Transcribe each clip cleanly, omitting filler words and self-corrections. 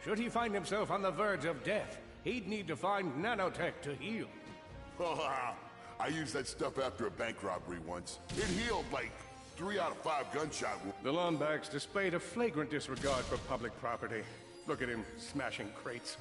Should he find himself on the verge of death, he'd need to find nanotech to heal. I used that stuff after a bank robbery once. It healed like 3 out of 5 gunshot wounds. The Lombax displayed a flagrant disregard for public property. Look at him smashing crates.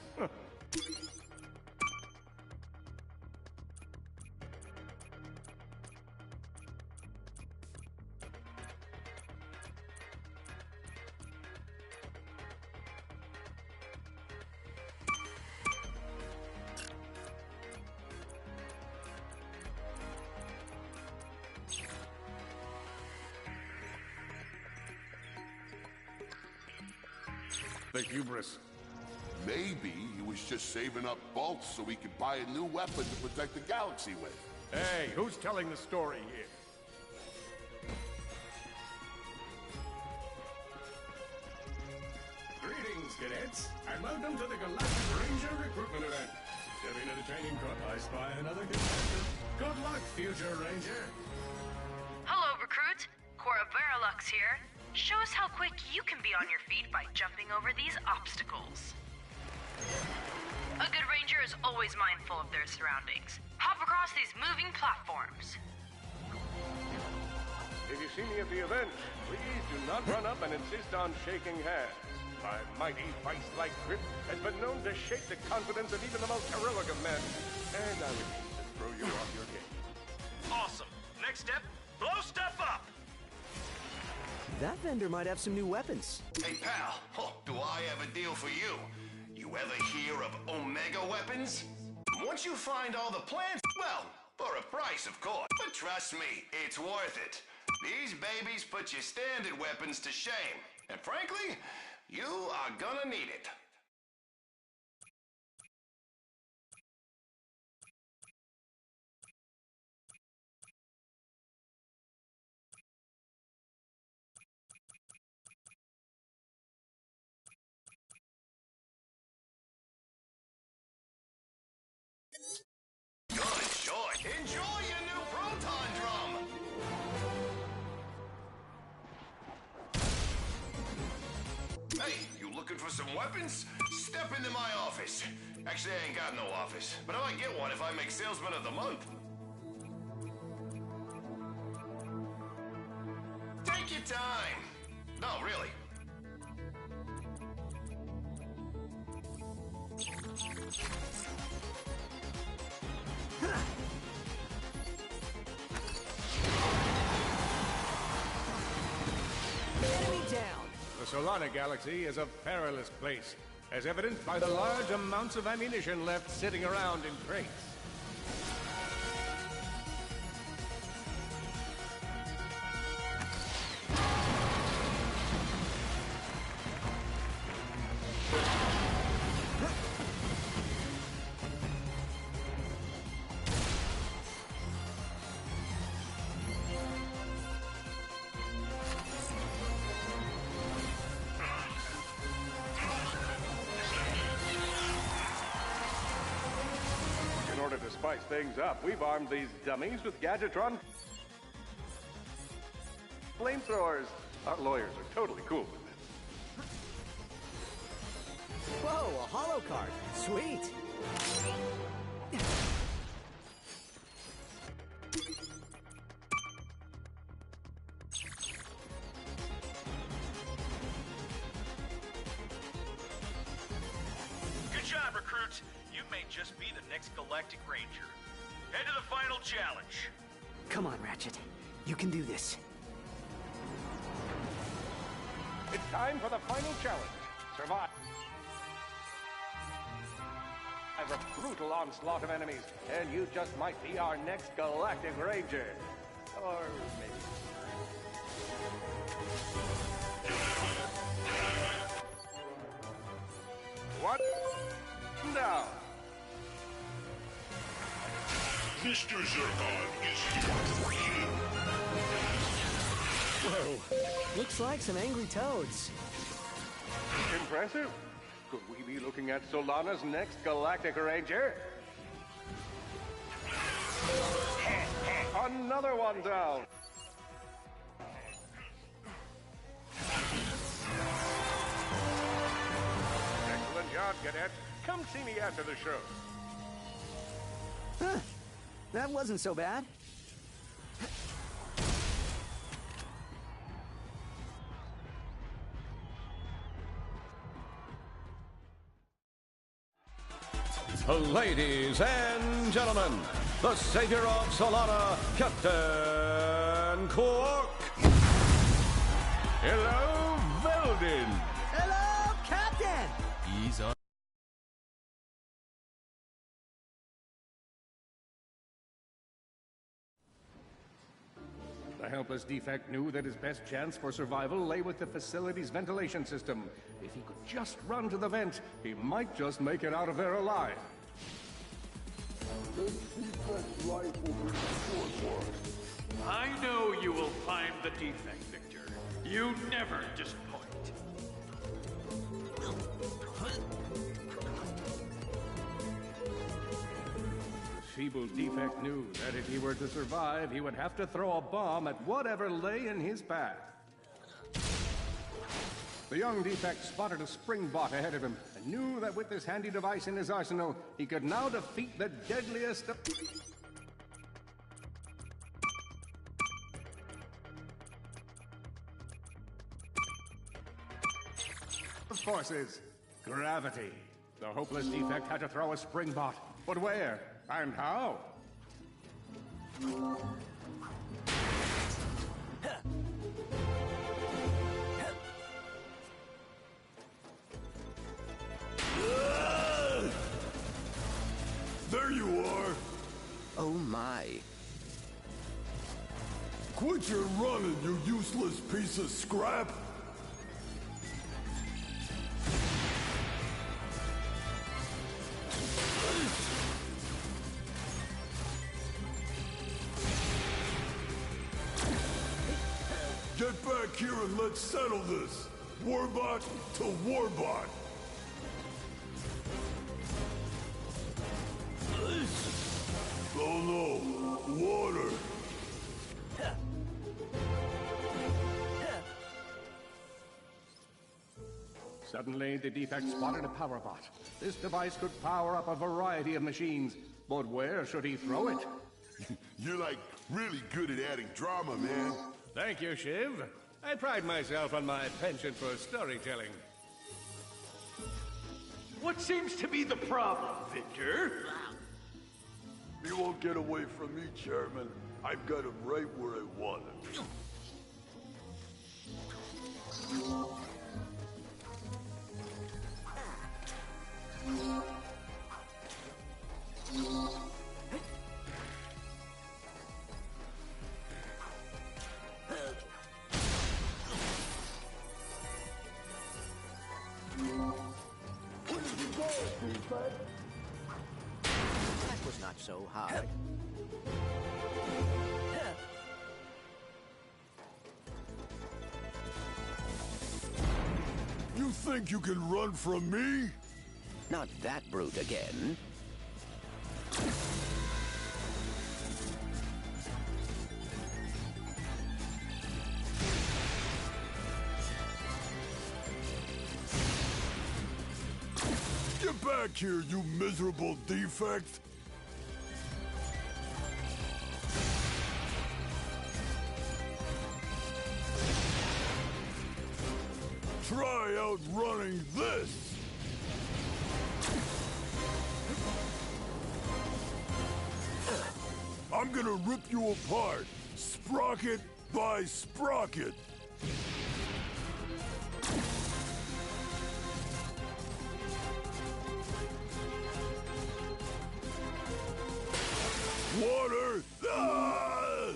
The hubris. Maybe he was just saving up bolts so he could buy a new weapon to protect the galaxy with. Hey, who's telling the story here? Greetings, cadets, and welcome to the Galactic Ranger Recruitment Event. Stepping into training court, I spy another contestant. Good luck, future Ranger. Hello, recruit. Cora Verilux here. Show us how quick you can be on your feet by jumping over these obstacles. A good ranger is always mindful of their surroundings. Hop across these moving platforms. If you see me at the event, please do not run up and insist on shaking hands. My mighty vice-like grip has been known to shake the confidence of even the most heroic of men. And I would hate to throw you off your game. Awesome. Next step, blow stuff up! That vendor might have some new weapons. Hey, pal, do I have a deal for you? You ever hear of Omega weapons? Once you find all the plans, well, for a price, of course. But trust me, it's worth it. These babies put your standard weapons to shame. And frankly, you are gonna need it. Good choice. Enjoy your new proton drum. Hey, you looking for some weapons? Step into my office. Actually, I ain't got no office, but I might get one if I make Salesman of the Month. Take your time. No, really. Enemy down! The Solana Galaxy is a perilous place, as evidenced by the large amounts of ammunition left sitting around in crates. In order to spice things up, we've armed these dummies with Gadgetron flamethrowers. Our lawyers are totally cool with this. Whoa, a holo card. Sweet. Good job, recruit. You may just be the next Galactic Ranger. Head to the final challenge. Come on, Ratchet. You can do this. It's time for the final challenge. Survive a brutal onslaught of enemies, and you just might be our next Galactic Ranger. Or maybe... What? Down. Mr. Zircon is here for you. Whoa. Looks like some angry toads. Impressive. Could we be looking at Solana's next Galactic Ranger? Another one down. Excellent on, Cadet. Come see me after the show. Huh. That wasn't so bad. Ladies and gentlemen, the savior of Solana, Captain Quark. Hello, Veldin. Hello, Captain! He's on. The helpless defect knew that his best chance for survival lay with the facility's ventilation system. If he could just run to the vent, he might just make it out of there alive. I know you will find the defect, Victor. You never disappoint. The feeble defect knew that if he were to survive, he would have to throw a bomb at whatever lay in his path. The young defect spotted a spring bot ahead of him and knew that with this handy device in his arsenal, he could now defeat the deadliest of forces, gravity. The hopeless defect had to throw a spring bot, but where and how? There you are! Oh my. Quit your running, you useless piece of scrap! Get back here and let's settle this! Warbot to Warbot! Oh no! Water! Suddenly, the defect spotted a power bot. This device could power up a variety of machines, but where should he throw it? You're like really good at adding drama, man. Thank you, Shiv. I pride myself on my penchant for storytelling. What seems to be the problem, Victor? You won't get away from me, Chairman. I've got him right where I want him. That was not so hard. You think you can run from me? Not that brute again. Get back here, you miserable defect! Try outrunning this! I'm gonna rip you apart, sprocket by sprocket! Water! Ah!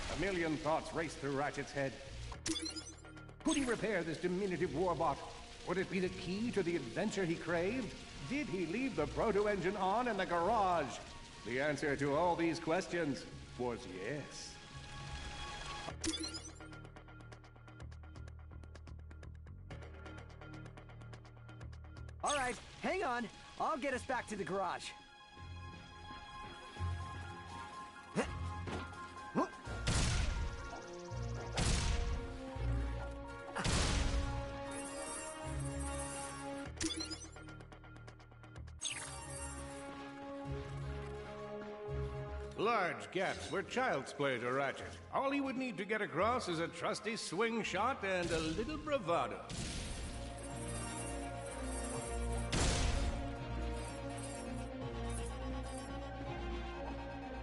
A million thoughts raced through Ratchet's head. Could he repair this diminutive warbot? Would it be the key to the adventure he craved? Did he leave the proto-engine on in the garage? The answer to all these questions was yes. All right, hang on. I'll get us back to the garage. Large gaps were child's play to Ratchet. All he would need to get across is a trusty swing shot and a little bravado.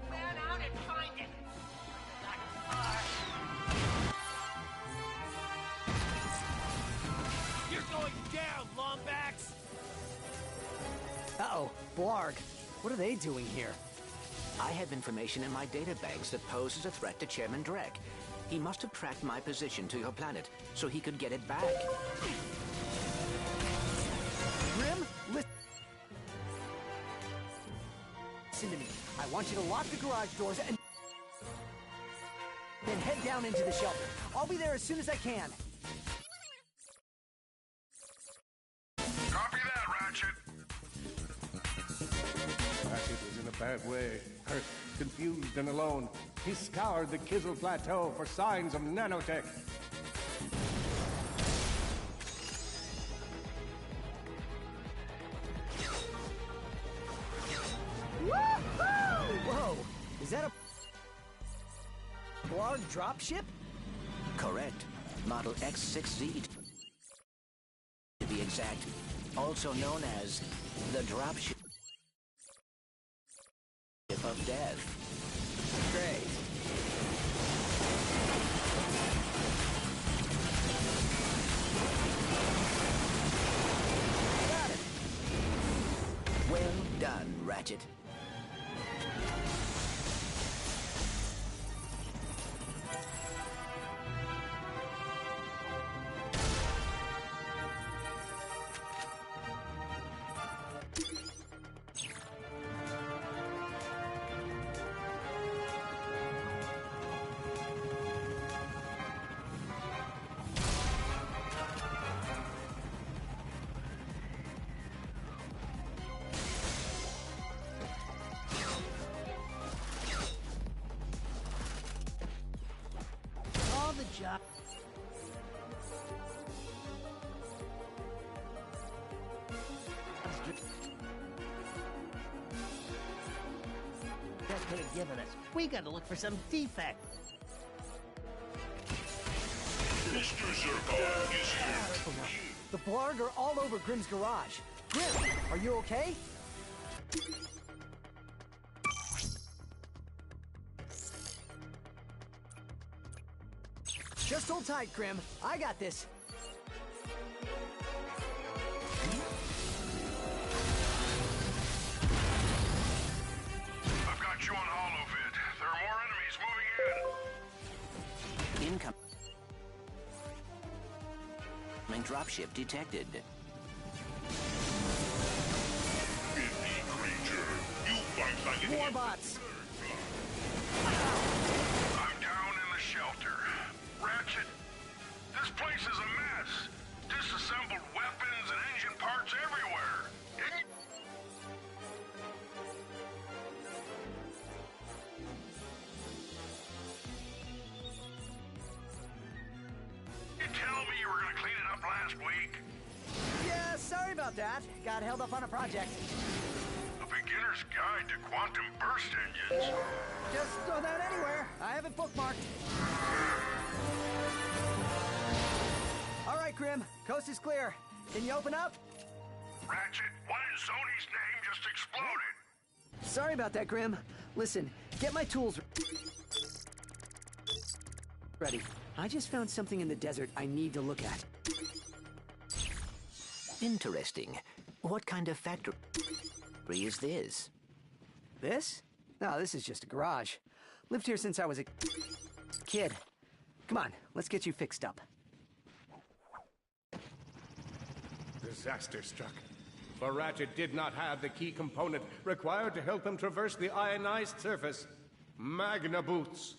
Man out and find it. You're going down, Lombax! Uh-oh, Blarg. What are they doing here? I have information in my databanks that poses a threat to Chairman Drek. He must have tracked my position to your planet, so he could get it back. Grim, listen to me. I want you to lock the garage doors and then head down into the shelter. I'll be there as soon as I can. Copy that, Ratchet. Ratchet was in a bad way. Hurt, confused, and alone. He scoured the Kizzle Plateau for signs of nanotech. Whoa! Is that a Blarg dropship? Correct. Model X6Z, to be exact. Also known as the dropship of death. Great. Got it. Well done, Ratchet. All the job. That could have given us. We gotta look for some defect. Mr. Zircon is here. The Blarg are all over Grim's garage. Grim, are you okay? Just hold tight, Grim. I got this. I've got you on holovid. There are more enemies moving in. Incoming dropship detected. Indie creature, you fight like an More bots. I'm down in the shelter. Ratchet, this place is a mess. Disassembled weapons and engine parts everywhere. You tell me you were gonna clean it up last week? Yeah, sorry about that. Got held up on a project. A beginner's guide to quantum burst engines. Just throw that anywhere. I have it bookmarked. All right, Grim. Coast is clear. Can you open up? Ratchet, what in Sony's name just exploded? Sorry about that, Grim. Listen, get my tools ready. I just found something in the desert I need to look at. Interesting. What kind of factory is this? This? No, this is just a garage. Lived here since I was a kid. Come on, let's get you fixed up. Disaster struck. For Ratchet did not have the key component required to help him traverse the ionized surface. Magna Boots.